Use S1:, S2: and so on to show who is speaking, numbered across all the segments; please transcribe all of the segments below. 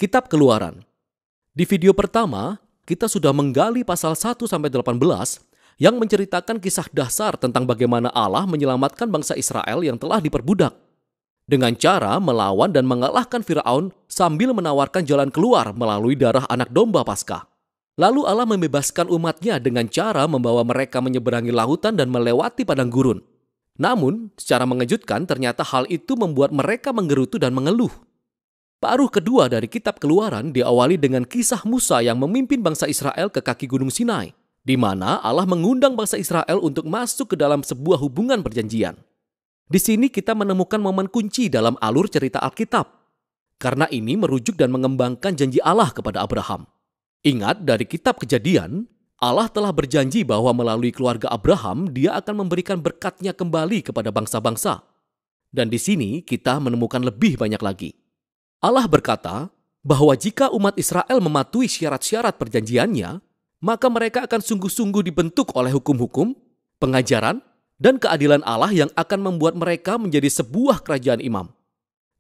S1: Kitab Keluaran. Di video pertama, kita sudah menggali pasal 1-18 yang menceritakan kisah dasar tentang bagaimana Allah menyelamatkan bangsa Israel yang telah diperbudak dengan cara melawan dan mengalahkan Firaun sambil menawarkan jalan keluar melalui darah anak domba Paskah. Lalu Allah membebaskan umatnya dengan cara membawa mereka menyeberangi lautan dan melewati padang gurun. Namun, secara mengejutkan ternyata hal itu membuat mereka menggerutu dan mengeluh. Paruh kedua dari kitab Keluaran diawali dengan kisah Musa yang memimpin bangsa Israel ke kaki Gunung Sinai, di mana Allah mengundang bangsa Israel untuk masuk ke dalam sebuah hubungan perjanjian. Di sini kita menemukan momen kunci dalam alur cerita Alkitab, karena ini merujuk dan mengembangkan janji Allah kepada Abraham. Ingat, dari kitab Kejadian, Allah telah berjanji bahwa melalui keluarga Abraham, Dia akan memberikan berkat-Nya kembali kepada bangsa-bangsa. Dan di sini kita menemukan lebih banyak lagi. Allah berkata bahwa jika umat Israel mematuhi syarat-syarat perjanjiannya, maka mereka akan sungguh-sungguh dibentuk oleh hukum-hukum, pengajaran, dan keadilan Allah yang akan membuat mereka menjadi sebuah kerajaan imam.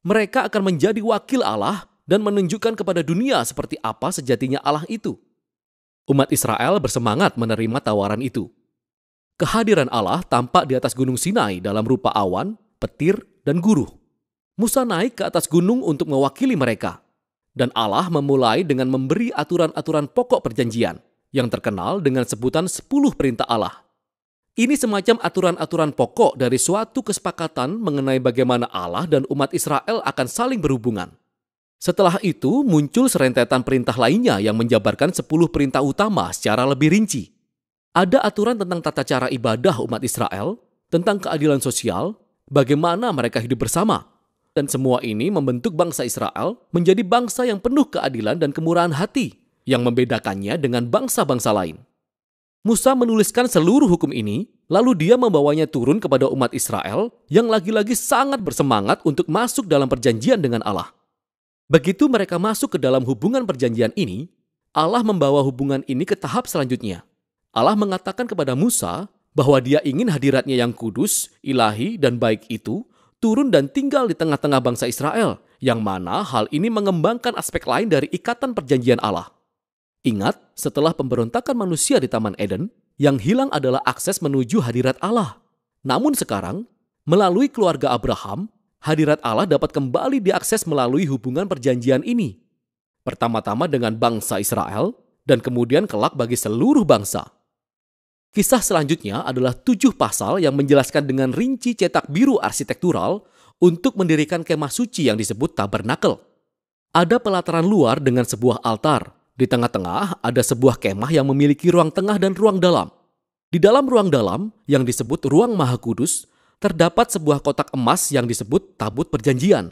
S1: Mereka akan menjadi wakil Allah dan menunjukkan kepada dunia seperti apa sejatinya Allah itu. Umat Israel bersemangat menerima tawaran itu. Kehadiran Allah tampak di atas Gunung Sinai dalam rupa awan, petir, dan guruh. Musa naik ke atas gunung untuk mewakili mereka. Dan Allah memulai dengan memberi aturan-aturan pokok perjanjian yang terkenal dengan sebutan 10 perintah Allah. Ini semacam aturan-aturan pokok dari suatu kesepakatan mengenai bagaimana Allah dan umat Israel akan saling berhubungan. Setelah itu muncul serentetan perintah lainnya yang menjabarkan 10 perintah utama secara lebih rinci. Ada aturan tentang tata cara ibadah umat Israel, tentang keadilan sosial, bagaimana mereka hidup bersama. Dan semua ini membentuk bangsa Israel menjadi bangsa yang penuh keadilan dan kemurahan hati yang membedakannya dengan bangsa-bangsa lain. Musa menuliskan seluruh hukum ini, lalu dia membawanya turun kepada umat Israel yang lagi-lagi sangat bersemangat untuk masuk dalam perjanjian dengan Allah. Begitu mereka masuk ke dalam hubungan perjanjian ini, Allah membawa hubungan ini ke tahap selanjutnya. Allah mengatakan kepada Musa bahwa Dia ingin hadiratnya yang kudus, ilahi, dan baik itu turun dan tinggal di tengah-tengah bangsa Israel, yang mana hal ini mengembangkan aspek lain dari ikatan perjanjian Allah. Ingat, setelah pemberontakan manusia di Taman Eden, yang hilang adalah akses menuju hadirat Allah. Namun sekarang, melalui keluarga Abraham, hadirat Allah dapat kembali diakses melalui hubungan perjanjian ini. Pertama-tama dengan bangsa Israel, dan kemudian kelak bagi seluruh bangsa. Kisah selanjutnya adalah 7 pasal yang menjelaskan dengan rinci cetak biru arsitektural untuk mendirikan kemah suci yang disebut tabernakel. Ada pelataran luar dengan sebuah altar. Di tengah-tengah ada sebuah kemah yang memiliki ruang tengah dan ruang dalam. Di dalam ruang dalam, yang disebut ruang Maha Kudus, terdapat sebuah kotak emas yang disebut tabut perjanjian.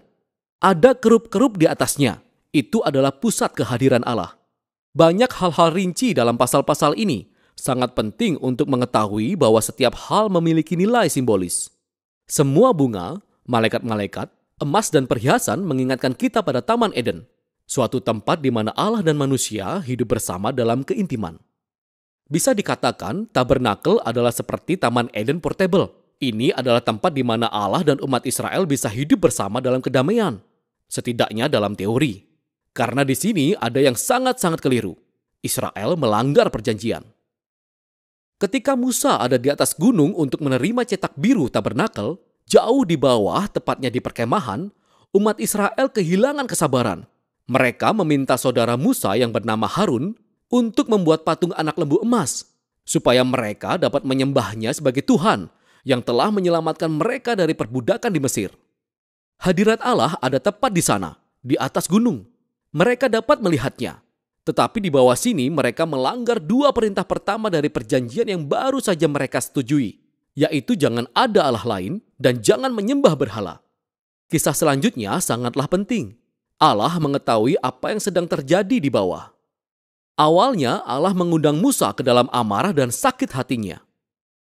S1: Ada kerup-kerup di atasnya. Itu adalah pusat kehadiran Allah. Banyak hal-hal rinci dalam pasal-pasal ini. Sangat penting untuk mengetahui bahwa setiap hal memiliki nilai simbolis. Semua bunga, malaikat-malaikat, emas dan perhiasan mengingatkan kita pada Taman Eden. Suatu tempat di mana Allah dan manusia hidup bersama dalam keintiman. Bisa dikatakan tabernakel adalah seperti Taman Eden portable. Ini adalah tempat di mana Allah dan umat Israel bisa hidup bersama dalam kedamaian. Setidaknya dalam teori. Karena di sini ada yang sangat-sangat keliru. Israel melanggar perjanjian. Ketika Musa ada di atas gunung untuk menerima cetak biru tabernakel, jauh di bawah, tepatnya di perkemahan, umat Israel kehilangan kesabaran. Mereka meminta saudara Musa yang bernama Harun untuk membuat patung anak lembu emas, supaya mereka dapat menyembahnya sebagai Tuhan yang telah menyelamatkan mereka dari perbudakan di Mesir. Hadirat Allah ada tepat di sana, di atas gunung. Mereka dapat melihatnya. Tetapi di bawah sini mereka melanggar 2 perintah pertama dari perjanjian yang baru saja mereka setujui, yaitu jangan ada Allah lain dan jangan menyembah berhala. Kisah selanjutnya sangatlah penting. Allah mengetahui apa yang sedang terjadi di bawah. Awalnya Allah mengundang Musa ke dalam amarah dan sakit hatinya.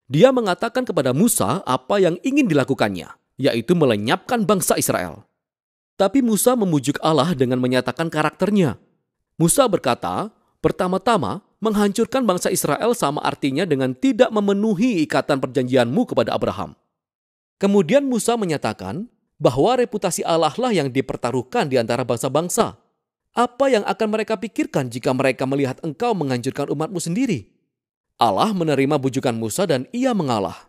S1: Dia mengatakan kepada Musa apa yang ingin dilakukannya, yaitu melenyapkan bangsa Israel. Tapi Musa memujuk Allah dengan menyatakan karakternya. Musa berkata, pertama-tama menghancurkan bangsa Israel sama artinya dengan tidak memenuhi ikatan perjanjianmu kepada Abraham. Kemudian Musa menyatakan bahwa reputasi Allah lah yang dipertaruhkan di antara bangsa-bangsa. Apa yang akan mereka pikirkan jika mereka melihat engkau menghancurkan umatmu sendiri? Allah menerima bujukan Musa dan ia mengalah.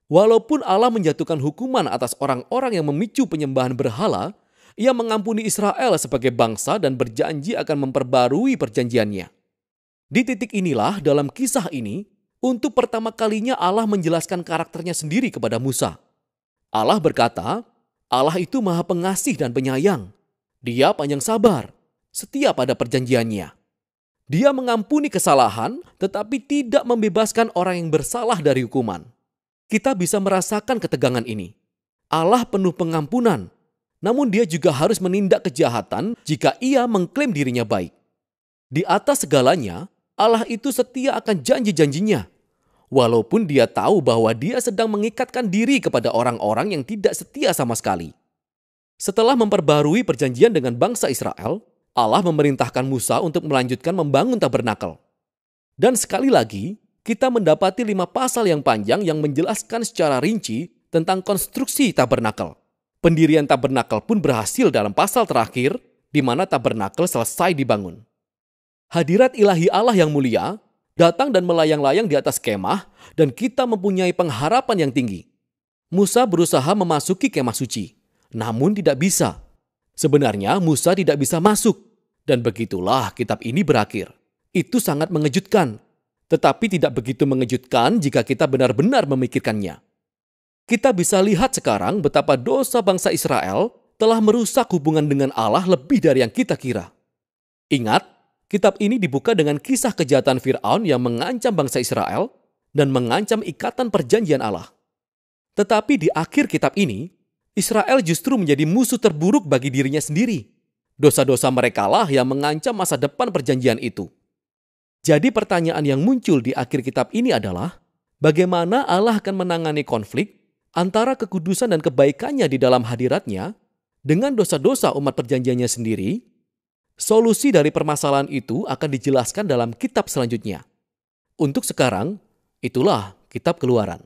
S1: Walaupun Allah menjatuhkan hukuman atas orang-orang yang memicu penyembahan berhala, ia mengampuni Israel sebagai bangsa dan berjanji akan memperbarui perjanjiannya. Di titik inilah dalam kisah ini, untuk pertama kalinya Allah menjelaskan karakternya sendiri kepada Musa. Allah berkata, Allah itu Maha Pengasih dan Penyayang. Dia panjang sabar, setia pada perjanjiannya. Dia mengampuni kesalahan, tetapi tidak membebaskan orang yang bersalah dari hukuman. Kita bisa merasakan ketegangan ini. Allah penuh pengampunan, namun dia juga harus menindak kejahatan jika ia mengklaim dirinya baik. Di atas segalanya, Allah itu setia akan janji-janjinya. Walaupun dia tahu bahwa dia sedang mengikatkan diri kepada orang-orang yang tidak setia sama sekali. Setelah memperbarui perjanjian dengan bangsa Israel, Allah memerintahkan Musa untuk melanjutkan membangun tabernakel. Dan sekali lagi, kita mendapati 5 pasal yang panjang yang menjelaskan secara rinci tentang konstruksi tabernakel. Pendirian tabernakel pun berhasil dalam pasal terakhir, di mana tabernakel selesai dibangun. Hadirat ilahi Allah yang mulia datang dan melayang-layang di atas kemah, dan kita mempunyai pengharapan yang tinggi. Musa berusaha memasuki kemah suci, namun tidak bisa. Sebenarnya Musa tidak bisa masuk, dan begitulah kitab ini berakhir. Itu sangat mengejutkan, tetapi tidak begitu mengejutkan jika kita benar-benar memikirkannya. Kita bisa lihat sekarang betapa dosa bangsa Israel telah merusak hubungan dengan Allah lebih dari yang kita kira. Ingat, kitab ini dibuka dengan kisah kejahatan Fir'aun yang mengancam bangsa Israel dan mengancam ikatan perjanjian Allah. Tetapi di akhir kitab ini, Israel justru menjadi musuh terburuk bagi dirinya sendiri. Dosa-dosa merekalah yang mengancam masa depan perjanjian itu. Jadi pertanyaan yang muncul di akhir kitab ini adalah, bagaimana Allah akan menangani konflik antara kekudusan dan kebaikannya di dalam hadiratnya dengan dosa-dosa umat perjanjiannya sendiri? Solusi dari permasalahan itu akan dijelaskan dalam kitab selanjutnya. Untuk sekarang, itulah kitab Keluaran.